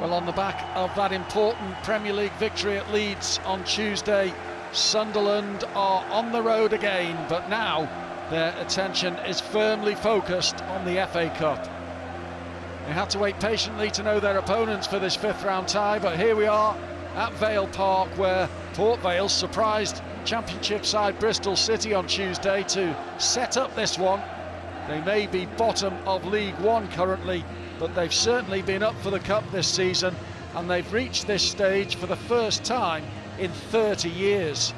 Well, on the back of that important Premier League victory at Leeds on Tuesday, Sunderland are on the road again, but now their attention is firmly focused on the FA Cup. They had to wait patiently to know their opponents for this fifth round tie, but here we are at Vale Park, where Port Vale surprised Championship side Bristol City on Tuesday to set up this one. They may be bottom of League One currently, but they've certainly been up for the Cup this season, and they've reached this stage for the first time in 30 years.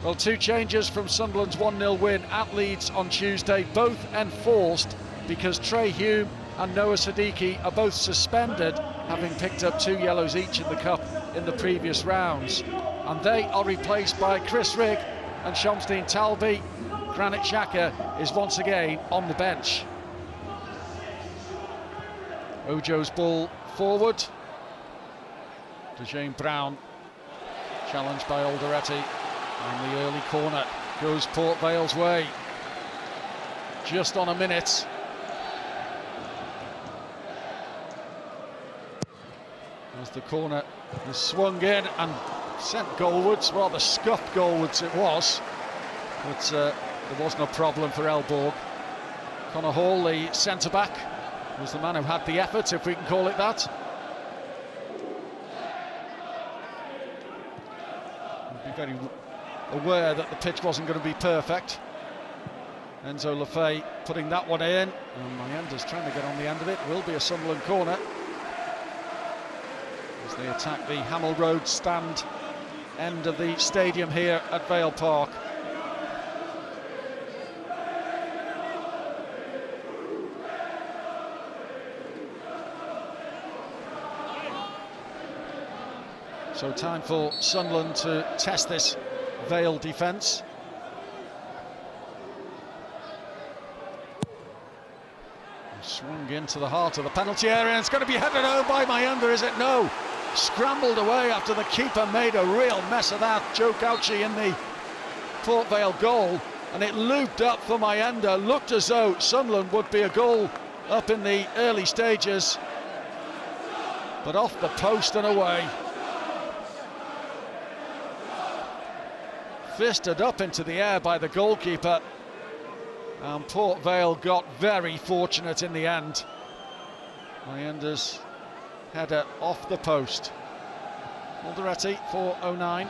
Well, two changes from Sunderland's 1-0 win at Leeds on Tuesday, both enforced because Trey Hume and Noah Siddiqui are both suspended, having picked up 2 yellows each in the Cup in the previous rounds. And they are replaced by Chris Rigg and Shamsteen Talbi. Granit Xhaka is once again on the bench. Ojo's ball forward. DeJane Brown challenged by Alderete, and the early corner goes Port Vale's way. Just on a minute. As the corner is swung in and sent goalwards, rather scuffed goalwards it was, but there was no problem for Elborg. Connor Hall, the centre-back, was the man who had the effort, if we can call it that. We'd be very aware that the pitch wasn't going to be perfect. Enzo Lefebvre putting that one in, and Mayenda's trying to get on the end of it. Will be a Sunderland corner as they attack the Hamel Road stand end of the stadium here at Vale Park. So time for Sunderland to test this Vale defence. Swung into the heart of the penalty area, and it's going to be headed home by Mayenda, is it? No. Scrambled away after the keeper made a real mess of that. Joe Gauci in the Port Vale goal, and it looped up for Mayenda. Looked as though Sunderland would be a goal up in the early stages, but off the post and away. Fisted up into the air by the goalkeeper, and Port Vale got very fortunate in the end. Mayenda's header off the post. Alderete for 09.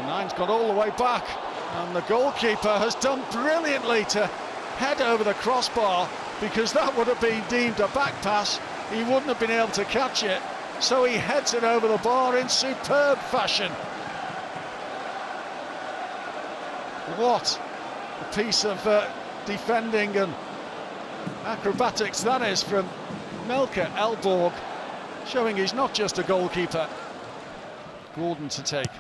09's got all the way back, and the goalkeeper has done brilliantly to head over the crossbar, because that would have been deemed a back pass. He wouldn't have been able to catch it, so he heads it over the bar in superb fashion. What a piece of defending and acrobatics that is from Melker Elborg, showing he's not just a goalkeeper. Gordon to take.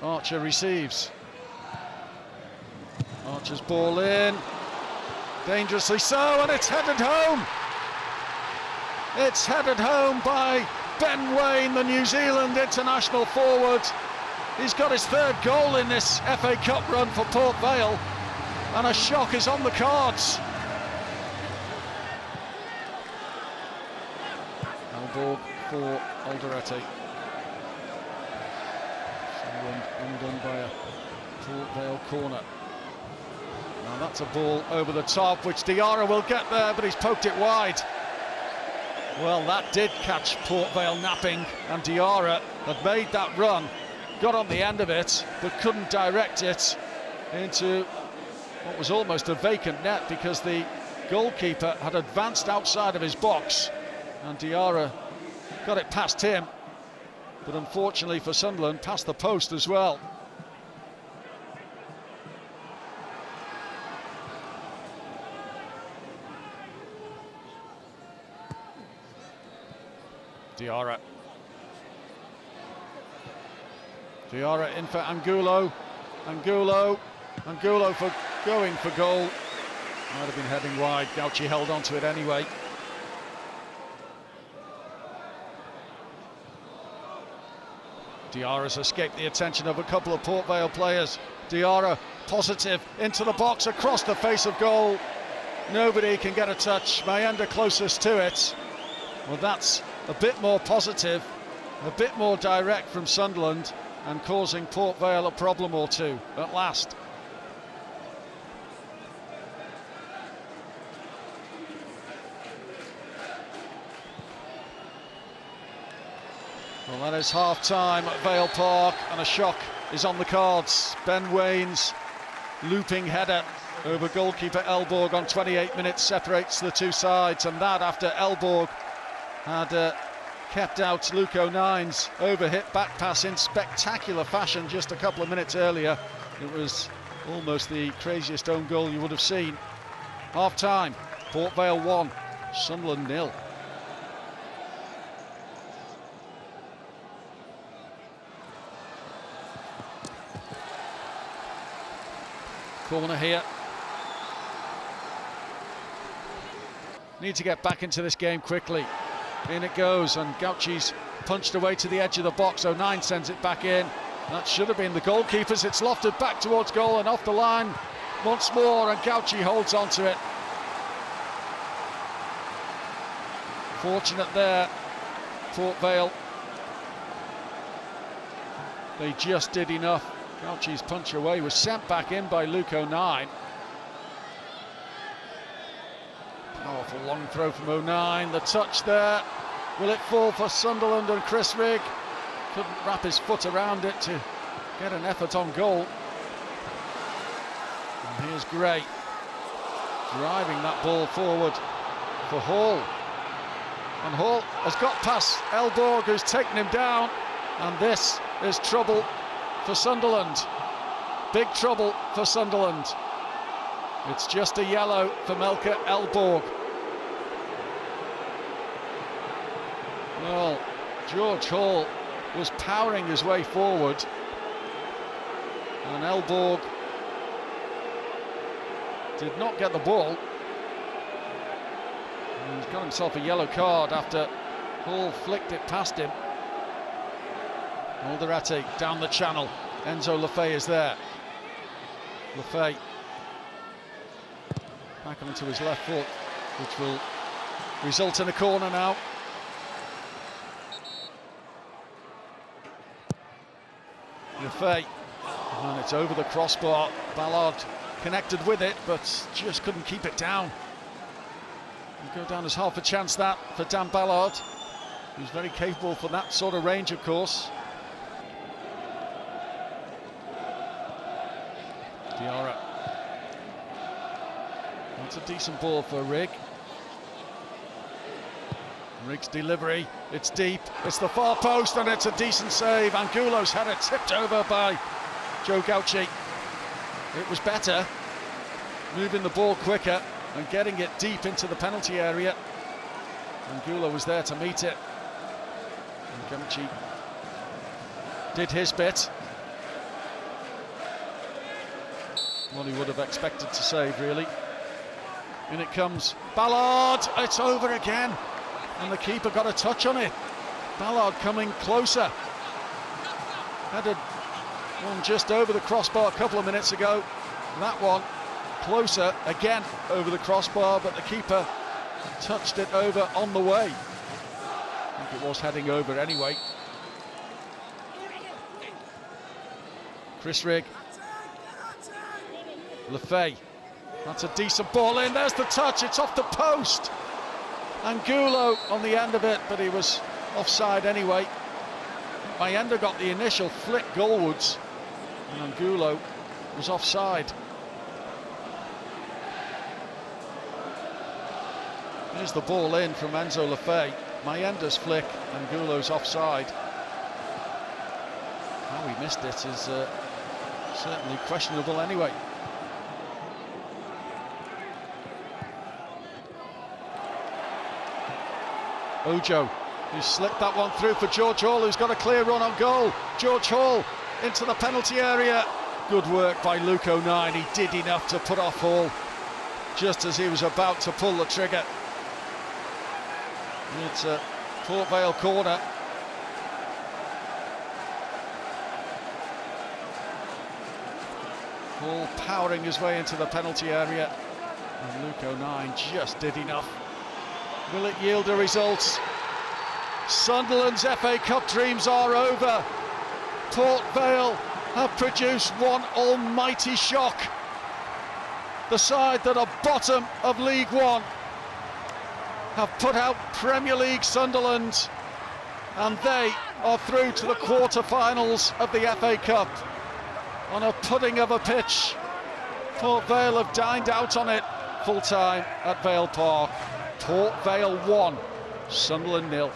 Archer receives. Archer's ball in, dangerously so, and it's headed home. It's headed home by Ben Waine, the New Zealand international forward. He's got his third goal in this FA Cup run for Port Vale, and a shock is on the cards. Elborg for Alderete. Sunderland undone by a Port Vale corner. Now that's a ball over the top, which Diarra will get there, but he's poked it wide. Well, that did catch Port Vale napping, and Diarra had made that run, got on the end of it, but couldn't direct it into what was almost a vacant net, because the goalkeeper had advanced outside of his box, and Diarra got it past him, but unfortunately for Sunderland, past the post as well. Diarra in for Angulo. Angulo for going for goal. Might have been heading wide. Gauci held on to it anyway. Diarra's escaped the attention of a couple of Port Vale players. Diarra positive into the box, across the face of goal. nobody can get a touch. Mayenda closest to it. Well, that's a bit more positive, a bit more direct from Sunderland, and causing Port Vale a problem or two at last. Well, that is half-time at Vale Park, and a shock is on the cards. Ben Wain's looping header over goalkeeper Elborg on 28 minutes separates the two sides, and that after Elborg had kept out Luke O'Nine's overhit back pass in spectacular fashion just a couple of minutes earlier. It was almost the craziest own goal you would have seen. Half-time, Port Vale 1, Sunderland 0. Corner here. Need to get back into this game quickly. In it goes, and Gauchi's punched away to the edge of the box. O'Nine sends it back in. That should have been the goalkeeper's. It's lofted back towards goal and off the line once more, and Gauchi holds on to it. Fortunate there, Port Vale. They just did enough. Gauchi's punch away was sent back in by Luke O'Nine. Powerful long throw from O'Nine. The touch there. Will it fall for Sunderland, and Chris Rigg couldn't wrap his foot around it to get an effort on goal. And here's Gray driving that ball forward for Hall. And Hall has got past Elborg, who's taken him down. And this is trouble for Sunderland. Big trouble for Sunderland. It's just a yellow for Melke Elborg. Well, George Hall was powering his way forward, and Elborg did not get the ball. And he's got himself a yellow card after Hall flicked it past him. Alderete down the channel. Enzo Lefebvre is there. Lefebvre back onto his left foot, which will result in a corner now. Lefebvre, and it's over the crossbar. Ballard connected with it, but just couldn't keep it down. It'll go down as half a chance, that, for Dan Ballard, who's very capable for that sort of range, of course. Diarra. That's a decent ball for Rigg. Rigg's delivery, it's deep, it's the far post, and it's a decent save. Angulo's had it tipped over by Joe Gauchi. It was better, moving the ball quicker and getting it deep into the penalty area. Angulo was there to meet it, and Gauchi did his bit. What he would have expected to save, really. In it comes Ballard, it's over again, and the keeper got a touch on it. Ballard coming closer. Headed one just over the crossbar a couple of minutes ago. That one closer again over the crossbar, but the keeper touched it over on the way. I think it was heading over anyway. Chris Rigg. Lefebvre, that's a decent ball in, there's the touch, it's off the post. Angulo on the end of it, but he was offside anyway. Mayenda got the initial flick goalwards, and Angulo was offside. Here's the ball in from Enzo Lefebvre. Mayenda's flick, Angulo's offside. How he missed it is certainly questionable anyway. Ojo, who slipped that one through for George Hall, who's got a clear run on goal. George Hall into the penalty area. Good work by Luke O'Nine. He did enough to put off Hall just as he was about to pull the trigger. It's a Port Vale corner. Hall powering his way into the penalty area. And Luke O'Nien just did enough. Will it yield a result? Sunderland's FA Cup dreams are over. Port Vale have produced one almighty shock. The side that are bottom of League One have put out Premier League Sunderland, and they are through to the quarter-finals of the FA Cup on a pudding of a pitch. Port Vale have dined out on it full-time at Vale Park. Port Vale 1, Sunderland 0.